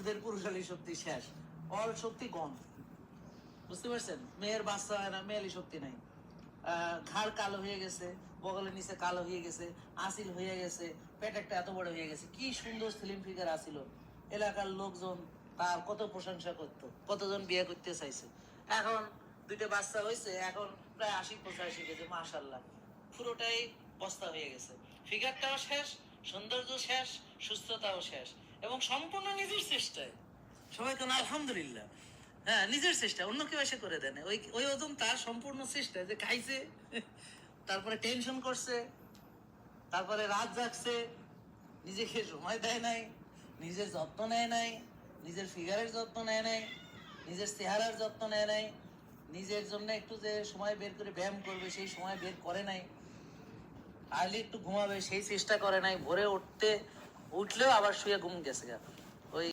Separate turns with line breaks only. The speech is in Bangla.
পুরুষদের পুরুষালী শক্তি শেষ, অল শক্তি গন। বুঝতে পারছেন? মেয়ের বাচ্চা হয় না, মেয়েলি শক্তি নাই। ঘাড় কালো হয়ে গেছে, বগলের নিচে কালো হয়ে গেছে, আসিল হয়ে গেছে, পেট একটা এত বড় হয়ে গেছে। কি সুন্দর স্লিম ফিগার আসিল, এলাকার লোকজন তার কত প্রশংসা করতো, কতজন বিয়ে করতে চাইছে। এখন দুইটা বাচ্চা হয়েছে, এখন প্রায় 80-85 কেজি, মাশাল্লাহ পুরোটাই বস্তা হয়ে গেছে। ফিগারটাও শেষ, সৌন্দর্য শেষ, সুস্থতাও শেষ, এবং সম্পূর্ণ নিজের চেষ্টায়। সবাই কেন আলহামদুলিল্লাহ। হ্যাঁ, নিজের চেষ্টা, অন্য কেউ এসে করে দেন। ওই ওই ওজন তার সম্পূর্ণ চেষ্টা, যে খাইছে, তারপরে টেনশন করছে, তারপরে রাত জাগছে, নিজেকে সময় দেয় নাই, নিজের যত্ন নেয় নাই, নিজের ফিগারের যত্ন নেয় নাই, নিজের চেহারার যত্ন নেয় নাই, নিজের জন্য একটু যে সময় বের করে ব্যায়াম করবে সেই সময় বের করে নাই, আর্লি একটু ঘুমাবে সেই চেষ্টা করে নাই, ভোরে উঠলেও আবার শুয়ে ঘুম গেছে গা।